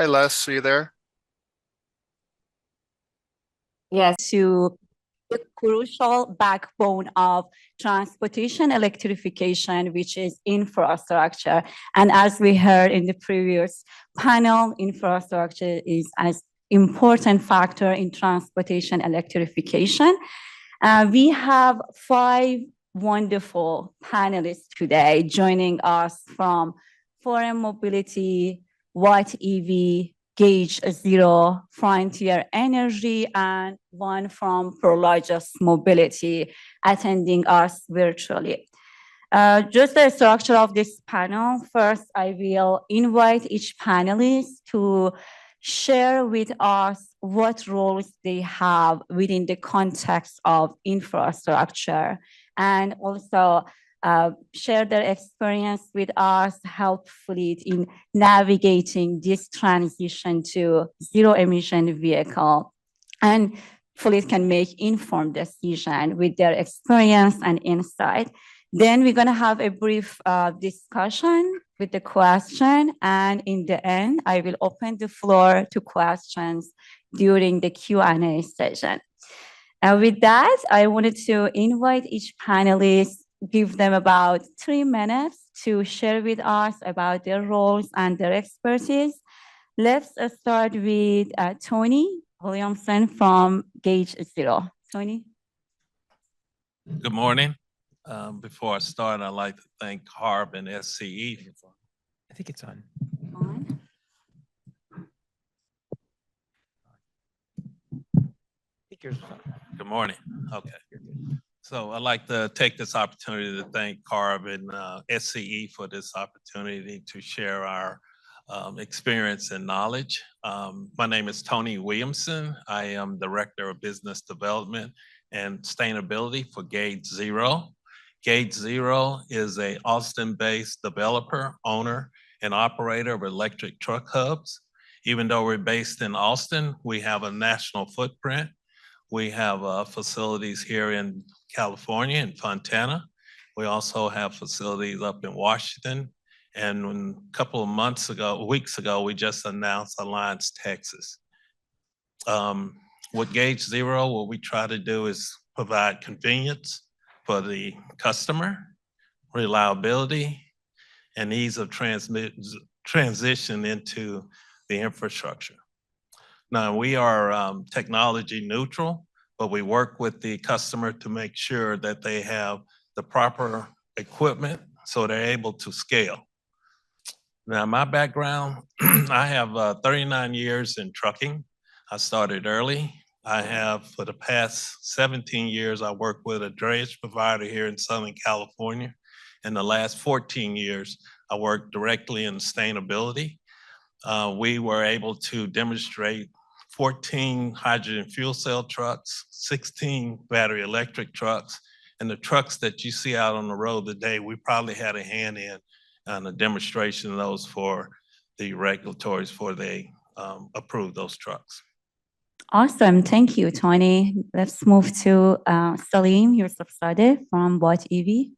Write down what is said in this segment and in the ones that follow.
Hi, Les, are you there? Yes, to the crucial backbone of transportation electrification, which is infrastructure. And as we heard in the previous panel, infrastructure is an important factor in transportation electrification. We have 5 wonderful panelists today joining us from Foreign Mobility, White EV, Gauge Zero, Frontier Energy, and one from Prologis Mobility attending us virtually. Just the structure of this panel. First, I will invite each panelist to share with us what roles they have within the context of infrastructure, and also share their experience with us, help fleet in navigating this transition to zero-emission vehicle. And fleet can make informed decision with their experience and insight. Then we're going to have a brief discussion with the question, and in the end, I will open the floor to questions during the Q&A session. And with that, I wanted to invite each panelist, give them about 3 minutes to share with us about their roles and their expertise. Let's start with Tony Williamson from Gauge Zero. Tony? Good morning. Before I start, I'd like to thank HARB and SCE. I think it's on. On. Good morning. Okay. So I'd like to take this opportunity to thank HARB and SCE for this opportunity to share our experience and knowledge. My name is Tony Williamson. I am Director of Business Development and Sustainability for Gauge Zero. Gauge Zero is an Austin-based developer, owner, and operator of electric truck hubs. Even though we're based in Austin, we have a national footprint. We have facilities here in California, in Fontana. We also have facilities up in Washington. And a couple of weeks ago, we just announced Alliance, Texas. With Gauge Zero, what we try to do is provide convenience for the customer, reliability, and ease of transition into the infrastructure. Now, we are technology neutral, but we work with the customer to make sure that they have the proper equipment so they're able to scale. Now, my background, I have 39 years in trucking. I started early. I have, for the past 17 years, I worked with a drayage provider here in Southern California. In the last 14 years, I worked directly in sustainability. We were able to demonstrate 14 hydrogen fuel cell trucks, 16 battery electric trucks, and the trucks that you see out on the road today, we probably had a hand in on a demonstration of those for the regulatories before they approved those trucks. Awesome. Thank you, Tony. Let's move to Salim Yousafzadeh from Watt EV.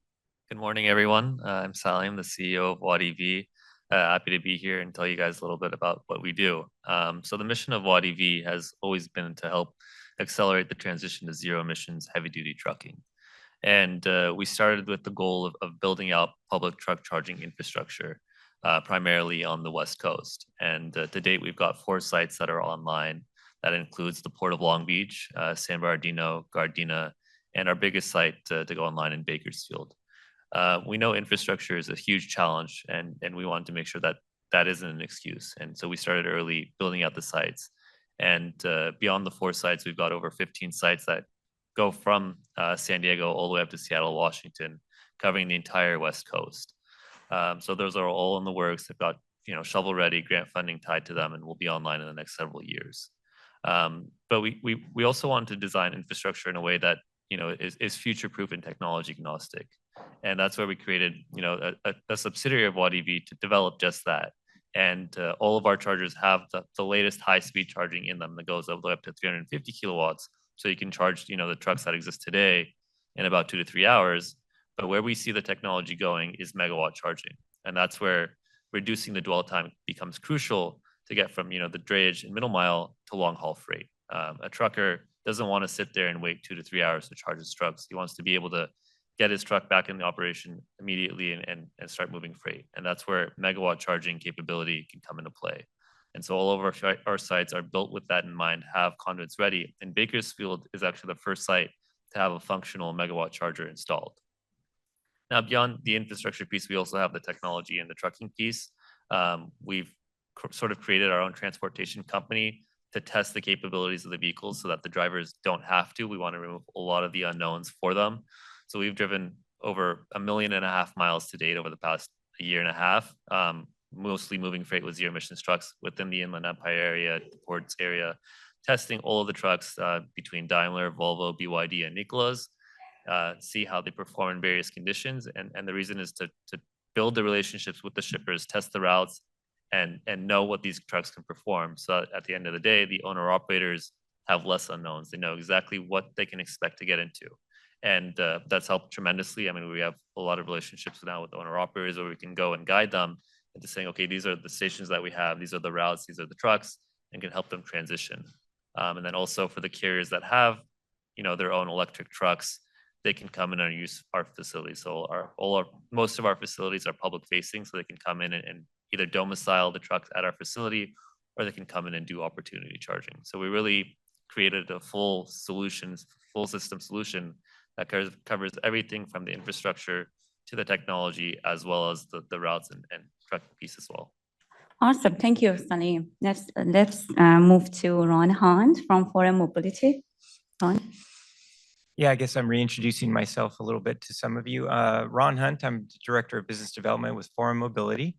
Good morning, everyone. I'm Salim, the CEO of Watt EV. Happy to be here and tell you guys a little bit about what we do. So the mission of Watt EV has always been to help accelerate the transition to zero emissions heavy-duty trucking. And we started with the goal of building out public truck charging infrastructure, primarily on the West Coast. And to date, we've got 4 sites that are online. That includes the Port of Long Beach, San Bernardino, Gardena, and our biggest site to go online in Bakersfield. We know infrastructure is a huge challenge, and we wanted to make sure that that isn't an excuse. And so we started early building out the sites. And beyond the 4 sites, we've got over 15 sites that go from San Diego all the way up to Seattle, Washington, covering the entire West Coast. So those are all in the works. They've got shovel-ready grant funding tied to them, and will be online in the next several years. But we also want to design infrastructure in a way that is future-proof and technology agnostic. And that's where we created a subsidiary of Watt EV to develop just that. And all of our chargers have the latest high-speed charging in them that goes all the way up to 350 kilowatts. So you can charge the trucks that exist today in about 2 to 3 hours. But where we see the technology going is megawatt charging. And that's where reducing the dwell time becomes crucial, to get from, the drayage and middle mile to long haul freight. A trucker doesn't want to sit there and wait 2 to 3 hours to charge his trucks. He wants to be able to get his truck back in the operation immediately and start moving freight. And that's where megawatt charging capability can come into play. And so all of our sites are built with that in mind, have conduits ready. And Bakersfield is actually the first site to have a functional megawatt charger installed. Now, beyond the infrastructure piece, we also have the technology and the trucking piece. We've sort of created our own transportation company to test the capabilities of the vehicles so that the drivers don't have to. We want to remove a lot of the unknowns for them. So we've driven over 1.5 million miles to date over the past 1.5 years, mostly moving freight with zero emissions trucks within the Inland Empire area, the ports area, testing all of the trucks between Daimler, Volvo, BYD, and Nikola's, see how they perform in various conditions. And the reason is to build the relationships with the shippers, test the routes, and know what these trucks can perform. So at the end of the day, the owner operators have less unknowns. They know exactly what they can expect to get into. And that's helped tremendously. I mean, we have a lot of relationships now with owner operators where we can go and guide them into saying, okay, these are the stations that we have, these are the routes, these are the trucks, and can help them transition. And then also for the carriers that have, their own electric trucks, they can come in and use our facilities. So most of our facilities are public facing, so they can come in and either domicile the trucks at our facility, or they can come in and do opportunity charging. So we really created a full system solution that covers everything from the infrastructure to the technology, as well as the routes and truck piece as well. Awesome. Thank you, Sunny. Let's move to Ron Hunt from Forum Mobility. Ron? Yeah, I guess I'm reintroducing myself a little bit to some of you. Ron Hunt, I'm Director of Business Development with Forum Mobility.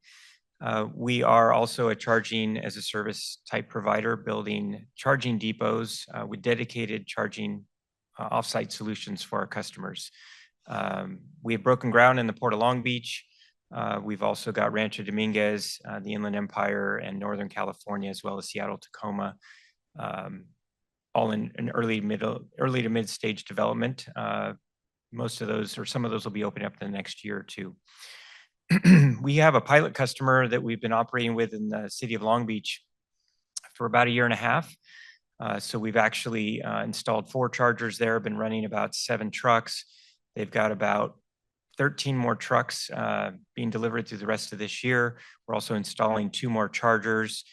We are also a charging as a service type provider, building charging depots with dedicated charging offsite solutions for our customers. We have broken ground in the Port of Long Beach. We've also got Rancho Dominguez, the Inland Empire, and Northern California, as well as Seattle, Tacoma, all in early to mid stage development. Most of those, or some of those, will be opening up in the next year or two. We have a pilot customer that we've been operating with in the city of Long Beach for about 1.5 years. So we've actually installed 4 chargers there, been running about 7 trucks. They've got about 13 more trucks being delivered through the rest of this year. We're also installing 2 more chargers.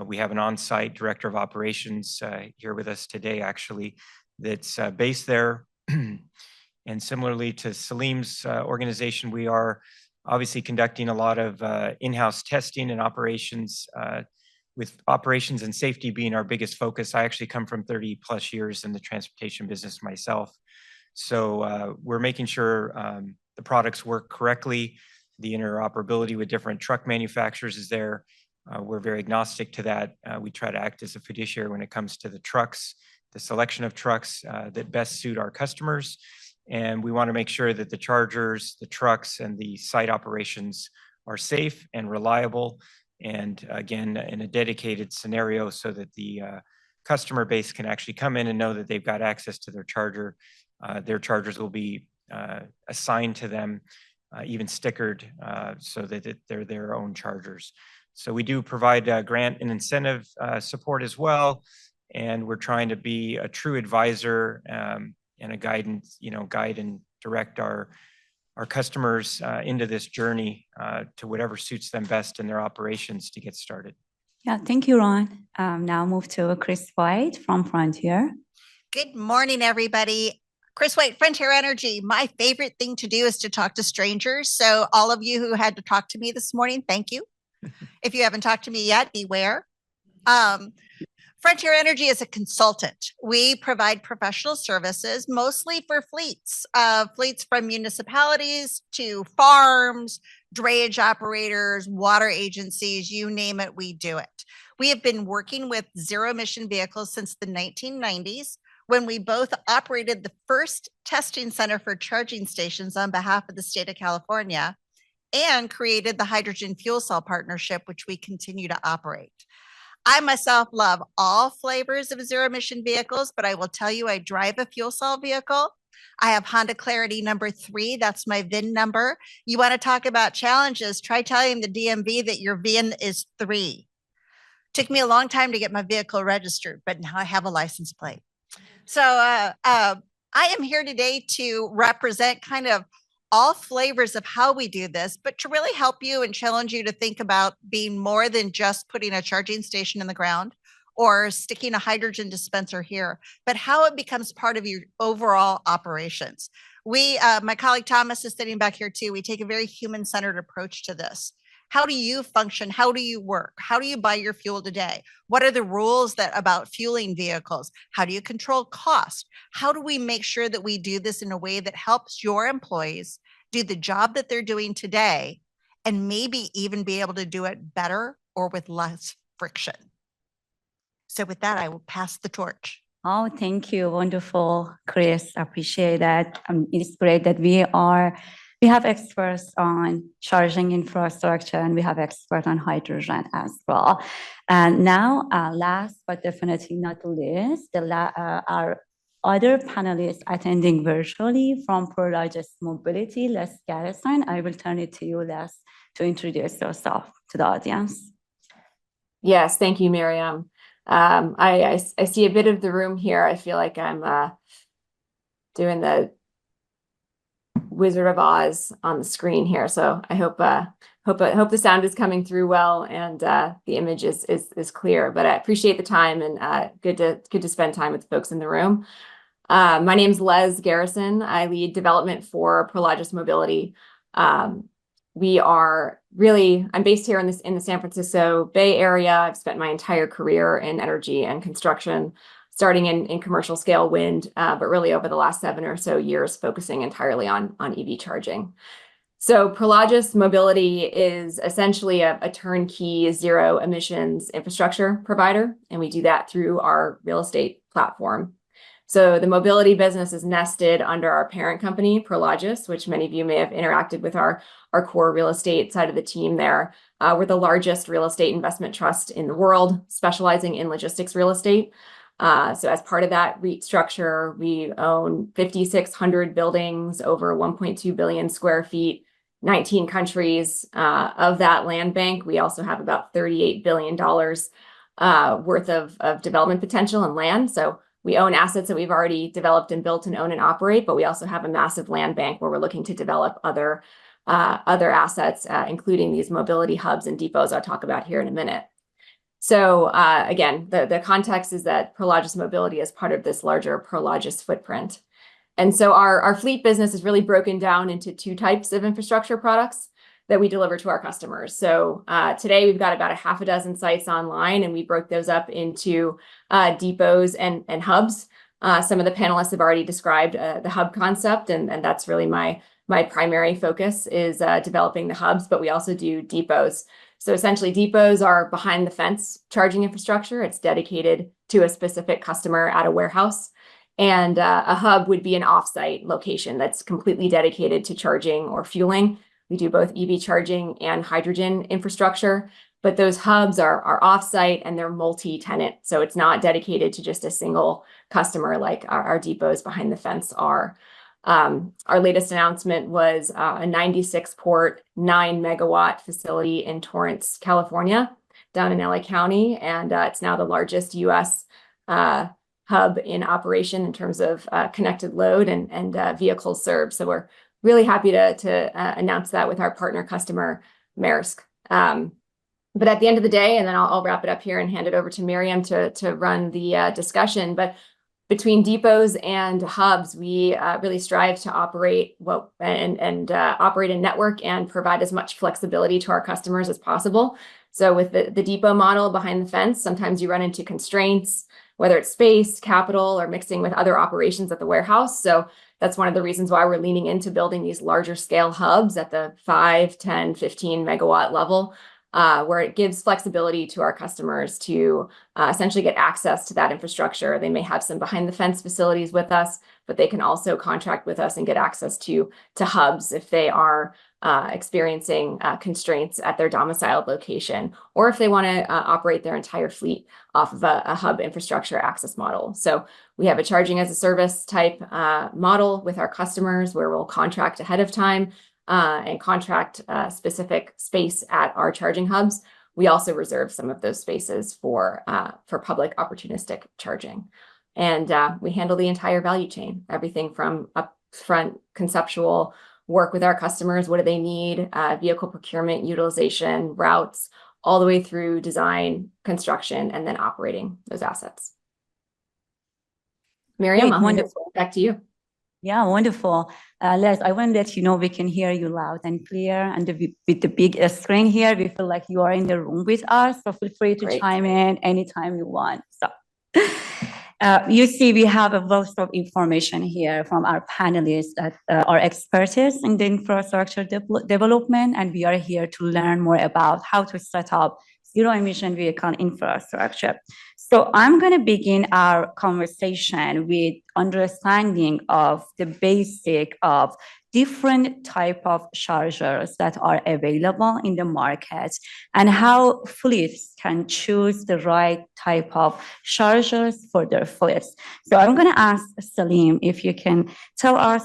We have an on-site director of operations here with us today, actually, that's based there. And similarly to Salim's organization, we are obviously conducting a lot of in-house testing and operations, with operations and safety being our biggest focus. I actually come from 30 plus years in the transportation business myself. So we're making sure the products work correctly. The interoperability with different truck manufacturers is there. We're very agnostic to that. We try to act as a fiduciary when it comes to the trucks, the selection of trucks that best suit our customers. And we want to make sure that the chargers, the trucks, and the site operations are safe and reliable. And again, in a dedicated scenario so that the customer base can actually come in and know that they've got access to their charger. Their chargers will be assigned to them, even stickered, so that they're their own chargers. So we do provide grant and incentive support as well. And we're trying to be a true advisor and a guide and direct our customers into this journey to whatever suits them best in their operations to get started. Yeah, thank you, Ron. Now move to Chris White from Frontier. Good morning, everybody. Chris White, Frontier Energy. My favorite thing to do is to talk to strangers. So all of you who had to talk to me this morning, thank you. If you haven't talked to me yet, beware. Frontier Energy is a consultant. We provide professional services, mostly for fleets from municipalities to farms, drayage operators, water agencies, you name it, we do it. We have been working with zero-emission vehicles since the 1990s, when we both operated the first testing center for charging stations on behalf of the state of California and created the hydrogen fuel cell partnership, which we continue to operate. I myself love all flavors of zero-emission vehicles, but I will tell you, I drive a fuel cell vehicle. I have Honda Clarity number 3. That's my VIN number. You want to talk about challenges, try telling the DMV that your VIN is 3. Took me a long time to get my vehicle registered, but now I have a license plate. So I am here today to represent kind of all flavors of how we do this, but to really help you and challenge you to think about being more than just putting a charging station in the ground or sticking a hydrogen dispenser here, but how it becomes part of your overall operations. My colleague Thomas is sitting back here too. We take a very human-centered approach to this. How do you function? How do you work? How do you buy your fuel today? What are the rules about fueling vehicles? How do you control cost? How do we make sure that we do this in a way that helps your employees do the job that they're doing today and maybe even be able to do it better or with less friction? So with that, I will pass the torch. Oh, thank you. Wonderful, Chris. I appreciate that. It's great that we have experts on charging infrastructure and we have experts on hydrogen as well. And now, last but definitely not least, our other panelists attending virtually from Prologis Mobility, Les Garrison. I will turn it to you, Les, to introduce yourself to the audience. Yes, thank you, Miriam. I see a bit of the room here. I feel like I'm doing the Wizard of Oz on the screen here. So I hope the sound is coming through well and the image is clear. But I appreciate the time and good to spend time with the folks in the room. My name is Les Garrison. I lead development for Prologis Mobility. I'm based here in the San Francisco Bay Area. I've spent my entire career in energy and construction, starting in commercial scale wind, but really over the last 7 or so years, focusing entirely on EV charging. So Prologis Mobility is essentially a turnkey zero emissions infrastructure provider, and we do that through our real estate platform. So the mobility business is nested under our parent company, Prologis, which many of you may have interacted with our core real estate side of the team there. We're the largest real estate investment trust in the world, specializing in logistics real estate. So as part of that REIT structure, we own 5,600 buildings, over 1.2 billion square feet, 19 countries. Of that land bank, we also have about $38 billion worth of development potential and land. So we own assets that we've already developed and built and own and operate, but we also have a massive land bank where we're looking to develop other assets, including these mobility hubs and depots I'll talk about here in a minute. So again, the context is that Prologis Mobility is part of this larger Prologis footprint. And so our fleet business is really broken down into 2 types of infrastructure products that we deliver to our customers. So today we've got about 6 sites online, and we broke those up into depots and hubs. Some of the panelists have already described the hub concept, and that's really my primary focus is developing the hubs, but we also do depots. So essentially depots are behind the fence charging infrastructure. It's dedicated to a specific customer at a warehouse. And a hub would be an offsite location that's completely dedicated to charging or fueling. We do both EV charging and hydrogen infrastructure, but those hubs are offsite and they're multi-tenant. So it's not dedicated to just a single customer like our depots behind the fence are. Our latest announcement was a 96 port, 9 megawatt facility in Torrance, California, down in LA County. And it's now the largest US hub in operation in terms of connected load and vehicles served. So we're really happy to announce that with our partner customer, Maersk. But at the end of the day, and then I'll wrap it up here and hand it over to Miriam to run the discussion. But between depots and hubs, we really strive to operate operate a network and provide as much flexibility to our customers as possible. So with the depot model behind the fence, sometimes you run into constraints, whether it's space, capital, or mixing with other operations at the warehouse. So that's one of the reasons why we're leaning into building these larger scale hubs at the 5, 10, 15 megawatt level, where it gives flexibility to our customers to essentially get access to that infrastructure. They may have some behind the fence facilities with us, but they can also contract with us and get access to hubs if they are experiencing constraints at their domiciled location, or if they want to operate their entire fleet off of a hub infrastructure access model. So we have a charging as a service type model with our customers where we'll contract ahead of time and contract specific space at our charging hubs. we also reserve some of those spaces for public opportunistic charging. And we handle the entire value chain, everything from upfront conceptual work with our customers. What do they need? Vehicle procurement, utilization, routes, all the way through design, construction, and then operating those assets. Miriam, I'll hand it back to you. Yeah, wonderful. Les, I want to let you know we can hear you loud and clear. And with the big screen here, we feel like you are in the room with us. So feel free to chime in anytime you want. So you see, we have a wealth of information here from our panelists that are experts in the infrastructure development. And we are here to learn more about how to set up zero-emission vehicle infrastructure. So I'm going to begin our conversation with understanding of the basic of different type of chargers that are available in the market and how fleets can choose the right type of chargers for their fleets. So I'm going to ask Salim if you can tell us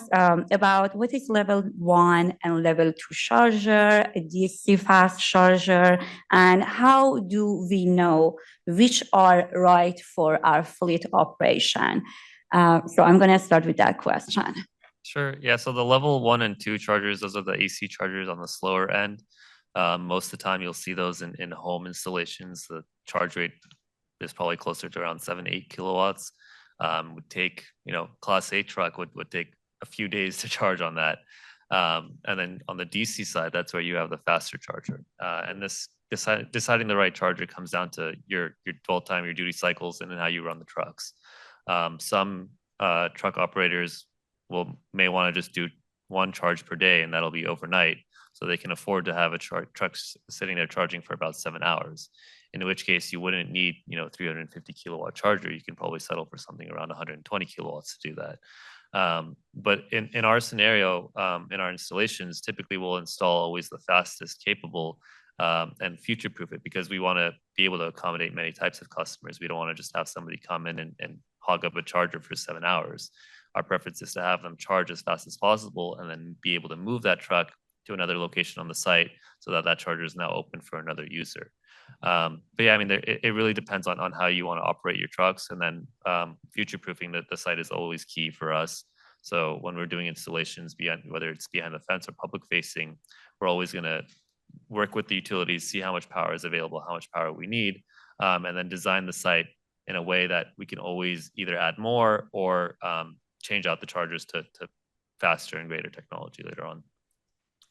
about what is level 1 and level 2 charger, a DC fast charger, and how do we know which are right for our fleet operation? So I'm going to start with that question. Sure. Yeah. So the level 1 and 2 chargers, those are the AC chargers on the slower end. Most of the time you'll see those in home installations. The charge rate is probably closer to around 7 to 8 kilowatts. Would take, Class 8 truck would take a few days to charge on that. And then on the DC side, that's where you have the faster charger. And this deciding the right charger comes down to your dwell time, your duty cycles, and then how you run the trucks. Some truck operators may want to just do 1 charge per day, and that'll be overnight, so they can afford to have a truck sitting there charging for about 7 hours. In which case, you wouldn't need 350 kilowatt charger. You can probably settle for something around 120 kilowatts to do that. But in our scenario, in our installations, typically we'll install always the fastest capable and future-proof it, because we want to be able to accommodate many types of customers. We don't want to just have somebody come in and hog up a charger for 7 hours. Our preference is to have them charge as fast as possible and then be able to move that truck to another location on the site so that charger is now open for another user. But yeah, I mean, it really depends on how you want to operate your trucks, and then future-proofing the site is always key for us. So when we're doing installations, whether it's behind the fence or public facing, we're always going to work with the utilities, see how much power is available, how much power we need, and then design the site in a way that we can always either add more or change out the chargers to faster and greater technology later on.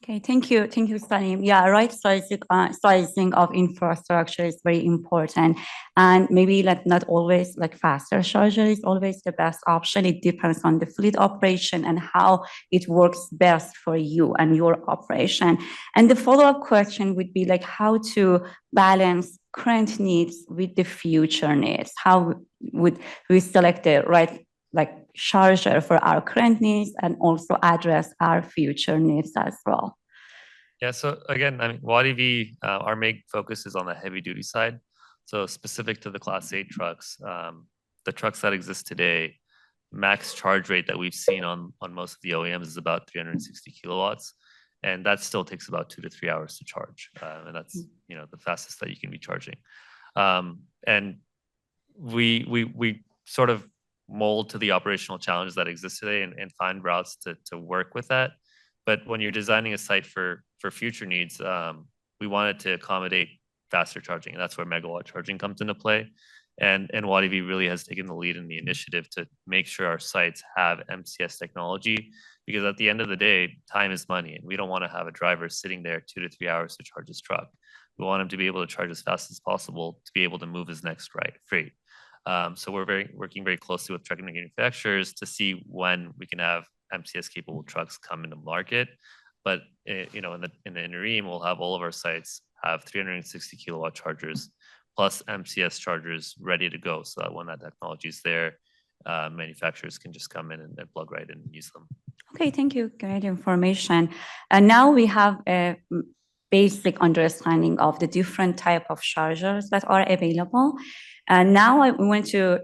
Okay, thank you, Salim. Yeah, right sizing of infrastructure is very important, and maybe not always faster charger is always the best option. It depends on the fleet operation and how it works best for you and your operation. And the follow-up question would be how to balance current needs with the future needs. How would we select the right charger for our current needs and also address our future needs as well? Yeah, so again, I mean, Watt EV, our main focus is on the heavy duty side. So specific to the Class 8 trucks, the trucks that exist today, max charge rate that we've seen on most of the OEMs is about 360 kilowatts. And that still takes about 2 to 3 hours to charge. And that's, the fastest that you can be charging. And we sort of mold to the operational challenges that exist today and find routes to work with that. But when you're designing a site for future needs, we wanted to accommodate faster charging. And that's where megawatt charging comes into play. And Watt EV really has taken the lead in the initiative to make sure our sites have MCS technology, because at the end of the day, time is money. And we don't want to have a driver sitting there 2 to 3 hours to charge his truck. We want him to be able to charge as fast as possible to be able to move his next freight. So we're working very closely with truck manufacturers to see when we can have MCS capable trucks come into market. But in the interim, we'll have all of our sites have 360 kilowatt chargers plus MCS chargers ready to go, so that when that technology is there, manufacturers can just come in and plug right in and use them. Okay, thank you. Great information. And now we have a basic understanding of the different type of chargers that are available. And now I want to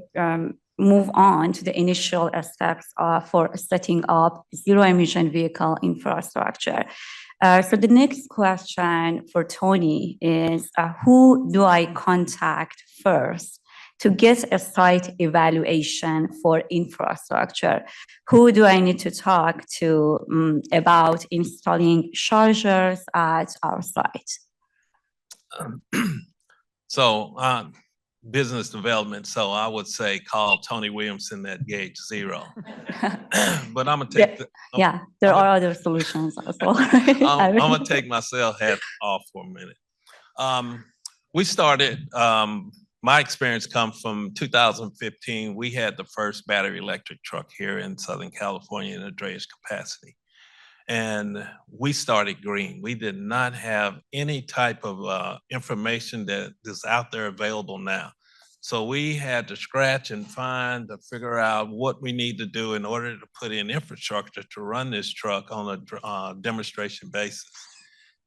move on to the initial steps for setting up zero-emission vehicle infrastructure. So the next question for Tony is, who do I contact first to get a site evaluation for infrastructure? Who do I need to talk to about installing chargers at our site? So business development. So I would say call Tony Williamson at Gauge Zero. But I'm gonna take yeah, there are other solutions as well. I'm gonna take my sales hat off for a minute. We started. My experience comes from 2015. We had the first battery electric truck here in Southern California in a drayage capacity. And we started green. We did not have any type of information that is out there available now. So we had to scratch and find to figure out what we need to do in order to put in infrastructure to run this truck on a demonstration basis.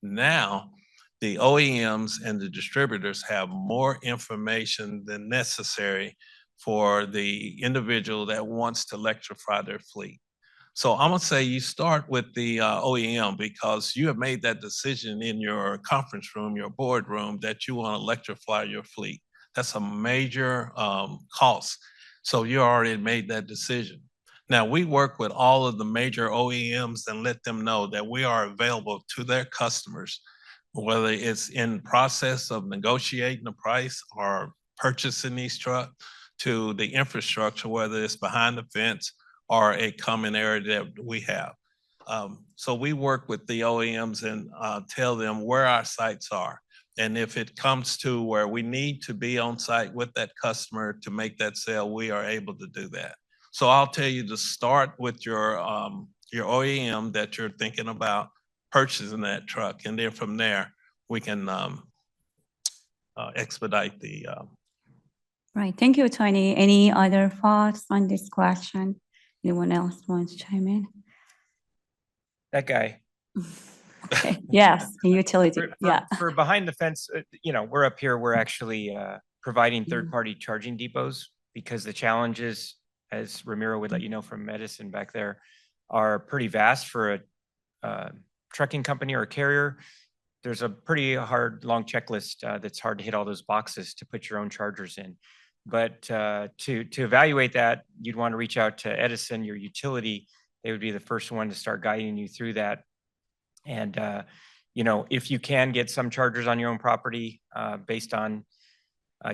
Now, the OEMs and the distributors have more information than necessary for the individual that wants to electrify their fleet. So I'm gonna say you start with the OEM because you have made that decision in your conference room, your boardroom, that you want to electrify your fleet. That's a major cost. So you already made that decision. Now we work with all of the major OEMs and let them know that we are available to their customers, whether it's in process of negotiating the price or purchasing these trucks, to the infrastructure, whether it's behind the fence or a common area that we have. So we work with the OEMs and tell them where our sites are. And if it comes to where we need to be on site with that customer to make that sale, we are able to do that. So I'll tell you to start with your OEM that you're thinking about purchasing that truck. And then from there, we can expedite the. Right, thank you, Tony. Any other thoughts on this question? Anyone else wants to chime in? That guy. Okay. Yes, utility. Yeah. For behind the fence, we're up here. We're actually providing third-party charging depots because the challenges, as Ramiro would let you know from Medicine back there, are pretty vast for a trucking company or a carrier. There's a pretty hard, long checklist that's hard to hit all those boxes to put your own chargers in. But to evaluate that, you'd want to reach out to Edison, your utility. They would be the first one to start guiding you through that. And if you can get some chargers on your own property based on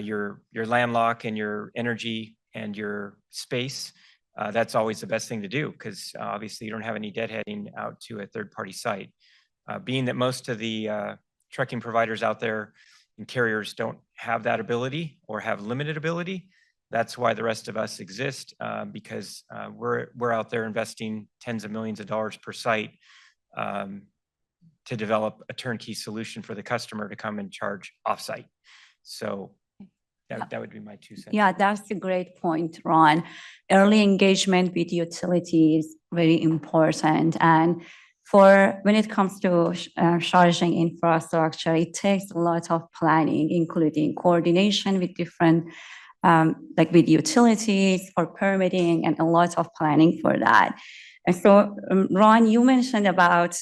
your landlock and your energy and your space, that's always the best thing to do because obviously you don't have any deadheading out to a third-party site. Being that most of the trucking providers out there and carriers don't have that ability or have limited ability, that's why the rest of us exist because we're out there investing tens of millions of dollars per site to develop a turnkey solution for the customer to come and charge offsite. So that would be my 2 cents. Yeah, that's a great point, Ron. Early engagement with utility is very important. And when it comes to charging infrastructure, it takes a lot of planning, including coordination with different, with utilities for permitting and a lot of planning for that. And so, Ron, you mentioned about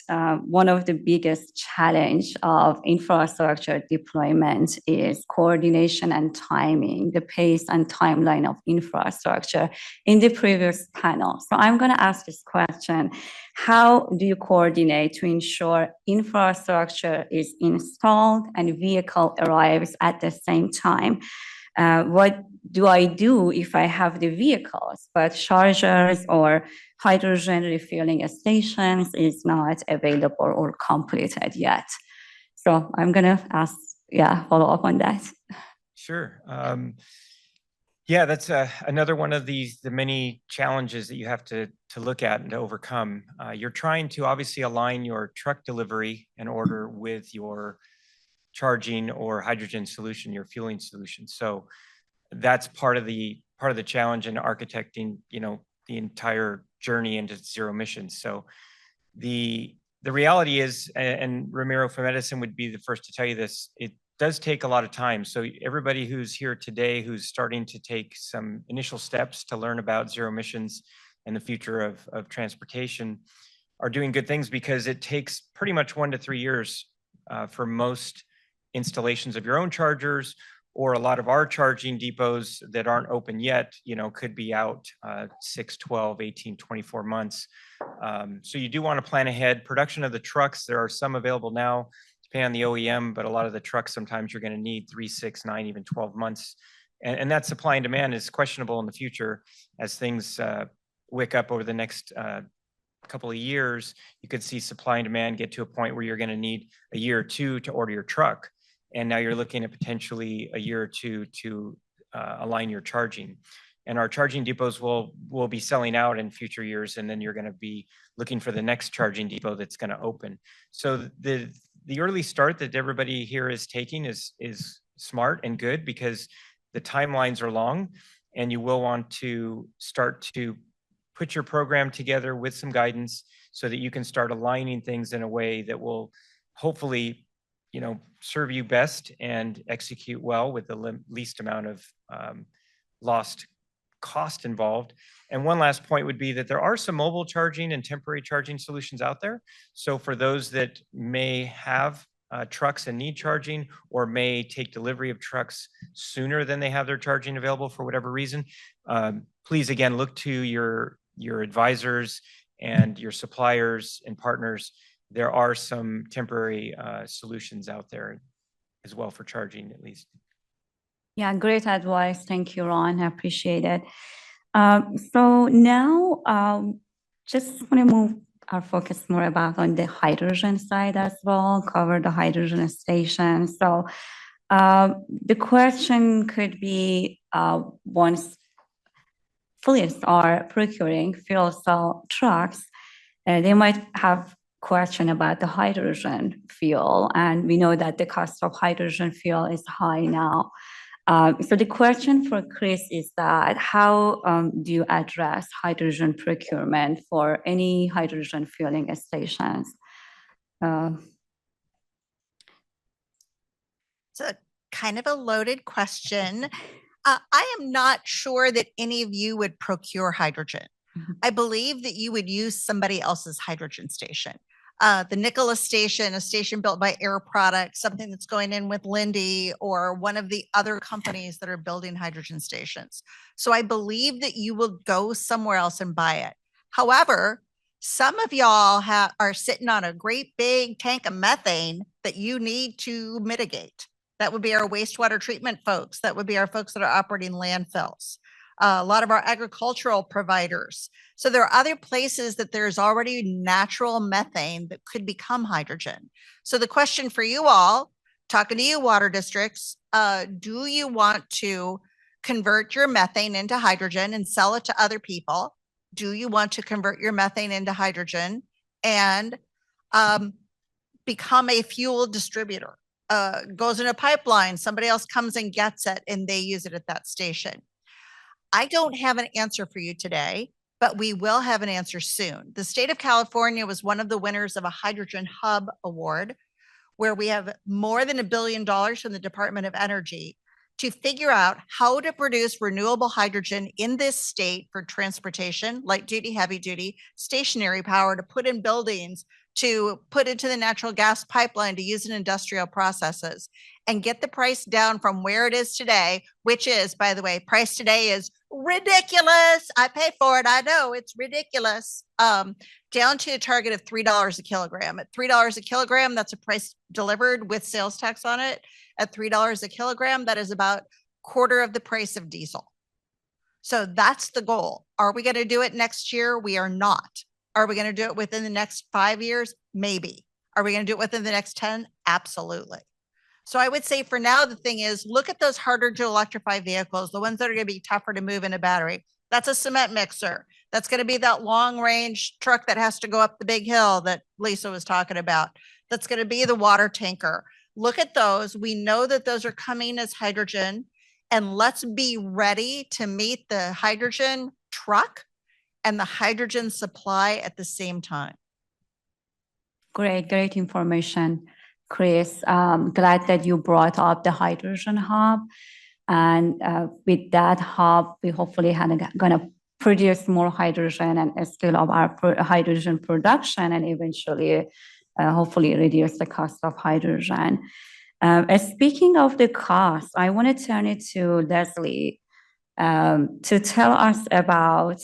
one of the biggest challenge of infrastructure deployment is coordination and timing, the pace and timeline of infrastructure in the previous panel. So I'm going to ask this question. How do you coordinate to ensure infrastructure is installed and vehicle arrives at the same time? What do I do if I have the vehicles, but chargers or hydrogen refueling stations is not available or completed yet? So I'm going to follow up on that. Sure. Yeah, that's another one of the many challenges that you have to look at and to overcome. You're trying to obviously align your truck delivery in order with your charging or hydrogen solution, your fueling solution. So that's part of the challenge in architecting, the entire journey into zero emissions. So the reality is, and Ramiro from Edison would be the first to tell you this, does take a lot of time. So everybody who's here today, who's starting to take some initial steps to learn about zero emissions and the future of transportation, are doing good things, because it takes pretty much 1 to 3 years for most installations of your own chargers, or a lot of our charging depots that aren't open yet, could be out 6, 12, 18, 24 months. So you do want to plan ahead. Production of the trucks, there are some available now, depending on the OEM, but a lot of the trucks, sometimes you're going to need 3, 6, 9, even 12 months. And that supply and demand is questionable in the future as things wick up over the next couple of years. You could see supply and demand get to a point where you're going to need a year or two to order your truck. And now you're looking at potentially a year or two to align your charging. And our charging depots will be selling out in future years, and then you're going to be looking for the next charging depot that's going to open. So the early start that everybody here is taking is smart and good, because the timelines are long, and you will want to start to put your program together with some guidance so that you can start aligning things in a way that will hopefully serve you best and execute well with the least amount of lost cost involved. And one last point would be that there are some mobile charging and temporary charging solutions out there. So for those that may have trucks and need charging, or may take delivery of trucks sooner than they have their charging available for whatever reason, please again look to your advisors and your suppliers and partners. There are some temporary solutions out there as well for charging, at least. Yeah, great advice. Thank you, Ron. I appreciate it. So now, just want to move our focus more about on the hydrogen side as well, cover the hydrogen station. So the question could be, once fleets are procuring fuel cell trucks, they might have question about the hydrogen fuel, and we know that the cost of hydrogen fuel is high now. So the question for Chris is that how do you address hydrogen procurement for any hydrogen fueling stations? It's a kind of a loaded question. I am not sure that any of you would procure hydrogen. I believe that you would use somebody else's hydrogen station. The Nicholas station, a station built by Air Products, something that's going in with Linde or one of the other companies that are building hydrogen stations. So I believe that you will go somewhere else and buy it. However, some of y'all are sitting on a great big tank of methane that you need to mitigate. That would be our wastewater treatment folks. That would be our folks that are operating landfills. A lot of our agricultural providers. So there are other places that there's already natural methane that could become hydrogen. So the question for you all, talking to you water districts, do you want to convert your methane into hydrogen and sell it to other people? Do you want to convert your methane into hydrogen and become a fuel distributor? Goes in a pipeline, somebody else comes and gets it and they use it at that station. I don't have an answer for you today, but we will have an answer soon. The state of California was one of the winners of a Hydrogen Hub Award, where we have more than $1 billion from the Department of Energy to figure out how to produce renewable hydrogen in this state for transportation, light duty, heavy duty, stationary power to put in buildings, to put into the natural gas pipeline to use in industrial processes, and get the price down from where it is today, which is, by the way, price today is ridiculous. I pay for it. I know it's ridiculous. Down to a target of $3 a kilogram. At $3 a kilogram, that's a price delivered with sales tax on it. At $3 a kilogram, that is about quarter of the price of diesel. So that's the goal. Are we going to do it next year? We are not. Are we going to do it within the next 5 years? Maybe. Are we going to do it within the next 10? Absolutely. So I would say for now, the thing is, look at those harder to electrify vehicles, the ones that are going to be tougher to move in a battery. That's a cement mixer. That's going to be that long range truck that has to go up the big hill that Lisa was talking about. That's going to be the water tanker. Look at those. We know that those are coming as hydrogen, and let's be ready to meet the hydrogen truck and the hydrogen supply at the same time. Great information. Chris. Glad that you brought up the hydrogen hub. And with that hub, we hopefully going to produce more hydrogen and scale up our hydrogen production and eventually, hopefully, reduce the cost of hydrogen. Speaking of the cost, I want to turn it to Leslie to tell us about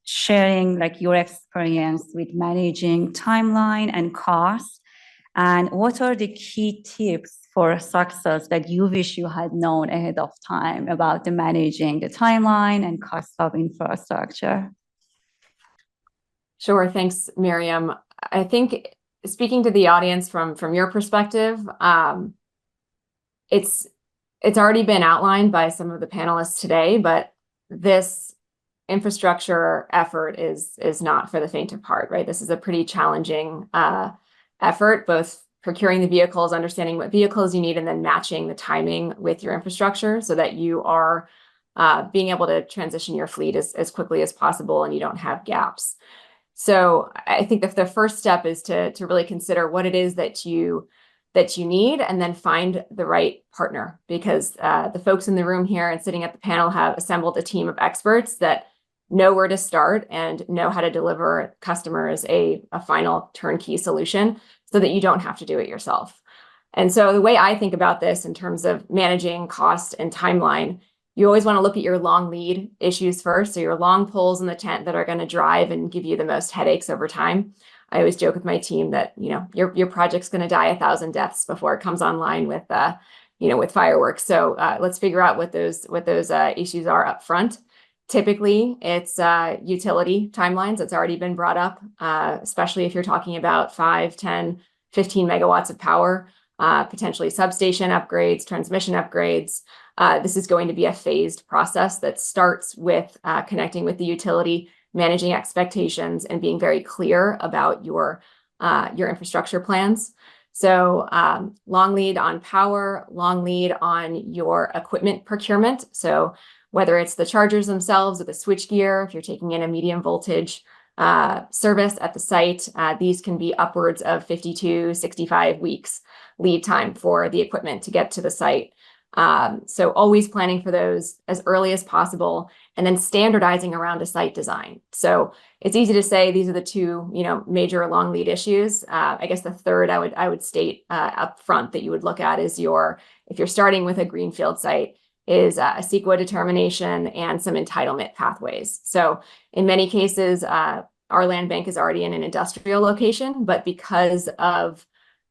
sharing like your experience with managing timeline and cost, and what are the key tips for success that you wish you had known ahead of time about the managing the timeline and cost of infrastructure? Sure, thanks, Miriam. I think speaking to the audience from your perspective, it's already been outlined by some of the panelists today, but this infrastructure effort is not for the faint of heart, right? This is a pretty challenging effort, both procuring the vehicles, understanding what vehicles you need, and then matching the timing with your infrastructure so that you are being able to transition your fleet as quickly as possible and you don't have gaps. So I think the first step is to really consider what it is that you need, and then find the right partner, because the folks in the room here and sitting at the panel have assembled a team of experts that know where to start and know how to deliver customers a final turnkey solution so that you don't have to do it yourself. And so the way I think about this in terms of managing cost and timeline, you always want to look at your long lead issues first. So your long poles in the tent that are going to drive and give you the most headaches over time. I always joke with my team that, your project's going to die 1,000 deaths before it comes online with, with fireworks. So let's figure out what those issues are up front. Typically, it's utility timelines. That's already been brought up, especially if you're talking about 5, 10, 15 megawatts of power, potentially substation upgrades, transmission upgrades. This is going to be a phased process that starts with connecting with the utility, managing expectations, and being very clear about your infrastructure plans. So long lead on power, long lead on your equipment procurement. So whether it's the chargers themselves or the switchgear, if you're taking in a medium voltage service at the site, these can be upwards of 52, 65 weeks lead time for the equipment to get to the site. So always planning for those as early as possible, and then standardizing around a site design. So it's easy to say these are the two, major long lead issues. I guess the third I would state up front that you would look at is if you're starting with a greenfield site, is a CEQA determination and some entitlement pathways. So in many cases, our land bank is already in an industrial location, but because of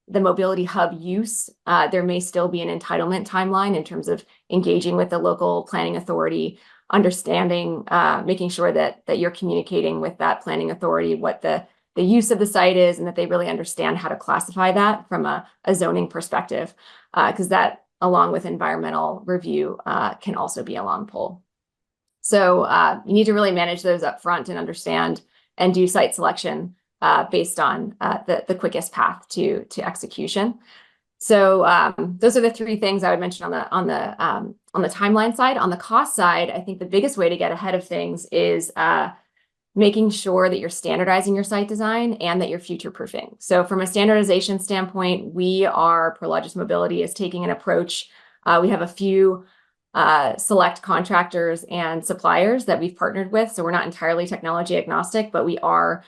the mobility hub use, there may still be an entitlement timeline in terms of engaging with the local planning authority, understanding, making sure that you're communicating with that planning authority what the use of the site is, and that they really understand how to classify that from a zoning perspective, because that, along with environmental review, can also be a long pull. So you need to really manage those up front and understand and do site selection based on the quickest path to execution. So those are the three things I would mention on the timeline side. On the cost side, I think the biggest way to get ahead of things is making sure that you're standardizing your site design and that you're future-proofing. So from a standardization standpoint, Prologis Mobility is taking an approach. We have a few select contractors and suppliers that we've partnered with. So we're not entirely technology agnostic, but we are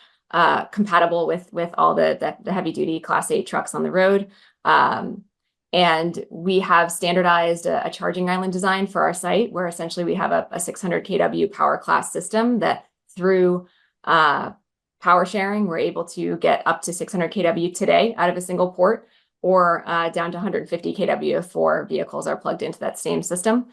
compatible with all the heavy-duty Class 8 trucks on the road. And we have standardized a charging island design for our site, where essentially we have a 600 kW power class system that through power sharing, we're able to get up to 600 kW today out of a single port, or down to 150 kW if 4 vehicles are plugged into that same system.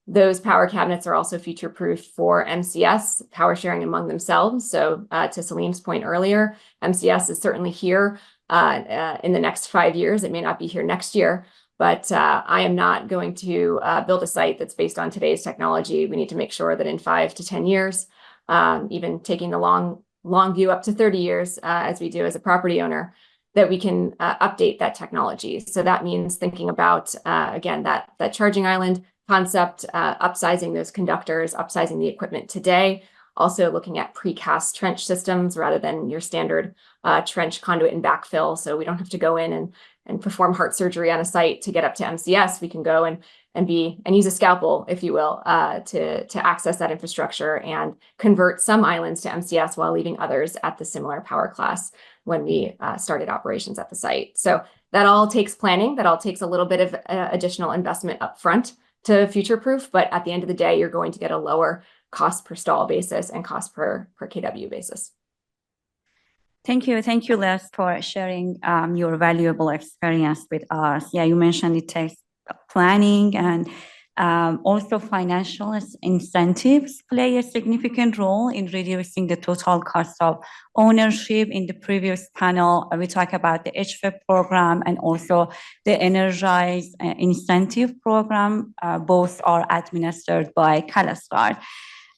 Those power cabinets are also future-proof for MCS, power sharing among themselves. So to Salim's point earlier, MCS is certainly here in the next 5 years. It may not be here next year, but I am not going to build a site that's based on today's technology. We need to make sure that in 5 to 10 years, even taking the long view up to 30 years, as we do as a property owner, that we can update that technology. So that means thinking about, again, that charging island concept, upsizing those conductors, upsizing the equipment today, Also looking at precast trench systems rather than your standard trench conduit and backfill. So we don't have to go in and perform heart surgery on a site to get up to MCS. We can go and use a scalpel, if you will, to access that infrastructure and convert some islands to MCS while leaving others at the similar power class when we started operations at the site. So that all takes planning. That all takes a little bit of additional investment upfront to future-proof, but at the end of the day, you're going to get a lower cost per stall basis and cost per kW basis. Thank you, Les, for sharing your valuable experience with us. Yeah, you mentioned it takes planning and also financial incentives play a significant role in reducing the total cost of ownership. In the previous panel, we talked about the HVIP program and also the Energize incentive program. Both are administered by CalSTART.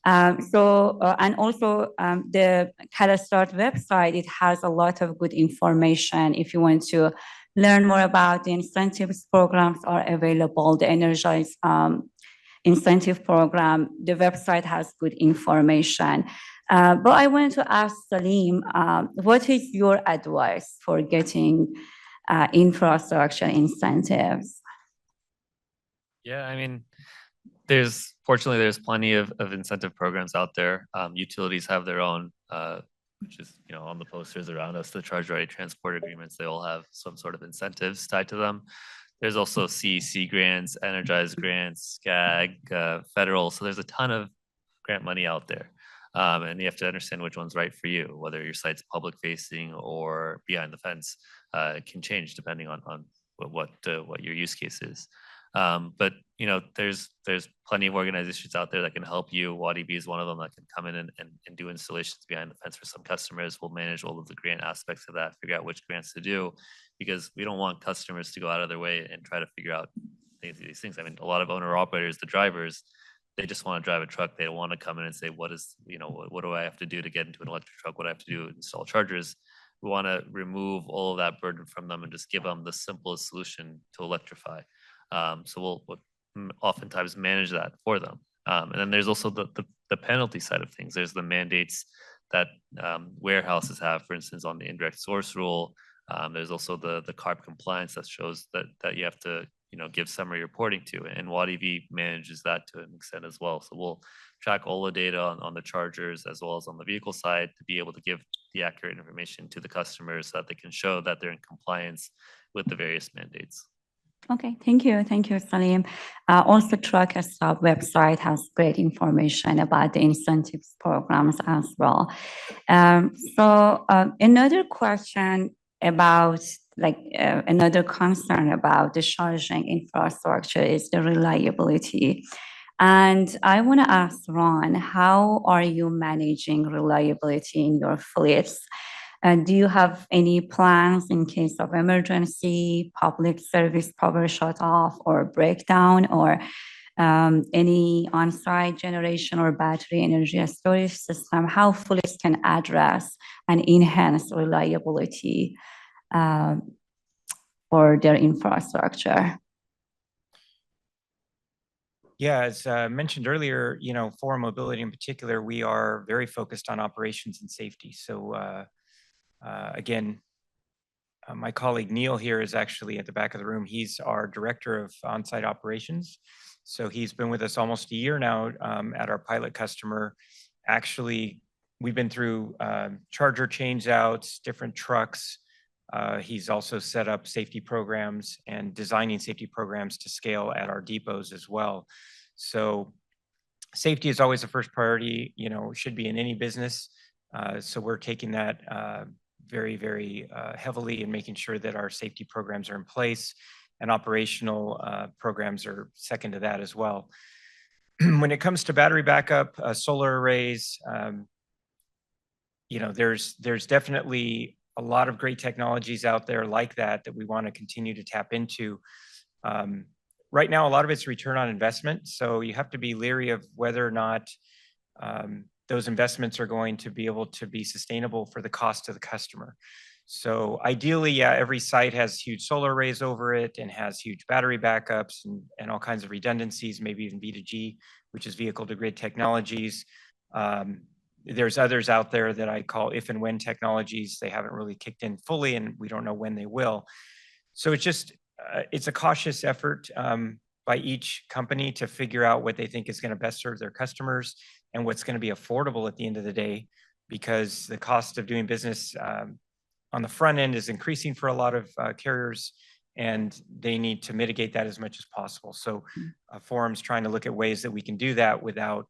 And also the CalSTART website, it has a lot of good information. If you want to learn more about the incentives programs are available, the Energize incentive program, the website has good information. But I wanted to ask Salim, what is your advice for getting infrastructure incentives? Yeah, I mean, fortunately, there's plenty of incentive programs out there. Utilities have their own, which is, on the posters around us, the charge ready transport agreements, they all have some sort of incentives tied to them. There's also CEC grants, Energize grants, SCAG, federal. So there's a ton of grant money out there. And you have to understand which one's right for you, whether your site's public facing or behind the fence. It can change depending on what your use case is. But there's plenty of organizations out there that can help you. WattEV is one of them that can come in and do installations behind the fence for some customers. We'll manage all of the grant aspects of that, figure out which grants to do, because we don't want customers to go out of their way and try to figure out these things. I mean, a lot of owner operators, the drivers, they just want to drive a truck. They don't want to come in and say, what do I have to do to get into an electric truck? What do I have to do to install chargers? We want to remove all of that burden from them and just give them the simplest solution to electrify. So we'll oftentimes manage that for them. And then there's also the penalty side of things. There's the mandates that warehouses have, for instance, on the indirect source rule. There's also the CARB compliance that shows that you have to give summary reporting to, and WattEV manages that to an extent as well. So we'll track all the data on the chargers as well as on the vehicle side to be able to give the accurate information to the customers so that they can show that they're in compliance with the various mandates. Okay, thank you, Salim. Also, Truck Stop website has great information about the incentives programs as well. So another question about another concern about the charging infrastructure is the reliability. And I want to ask Ron, how are you managing reliability in your fleets? And do you have any plans in case of emergency, public service power shut off or breakdown, or any on-site generation or battery energy storage system? How fleets can address and enhance reliability for their infrastructure? Yeah, as mentioned earlier, for mobility in particular, we are very focused on operations and safety. So again, my colleague Neil here is actually at the back of the room. He's our director of on-site operations. So he's been with us almost a year now at our pilot customer. Actually, we've been through charger change outs, different trucks. He's also set up safety programs and designing safety programs to scale at our depots as well. So safety is always the first priority, should be in any business. So we're taking that very, very heavily and making sure that our safety programs are in place, and operational programs are second to that as well. When it comes to battery backup, solar arrays, there's definitely a lot of great technologies out there like that we want to continue to tap into. Right now, a lot of it's return on investment. So you have to be leery of whether or not those investments are going to be able to be sustainable for the cost to the customer. So ideally, yeah, every site has huge solar arrays over it and has huge battery backups and all kinds of redundancies, maybe even V2G, which is vehicle to grid technologies. There's others out there that I call if and when technologies. They haven't really kicked in fully, and we don't know when they will. So it's just, it's a cautious effort by each company to figure out what they think is going to best serve their customers and what's going to be affordable at the end of the day, because the cost of doing business on the front end is increasing for a lot of carriers, and they need to mitigate that as much as possible. So Forum's trying to look at ways that we can do that without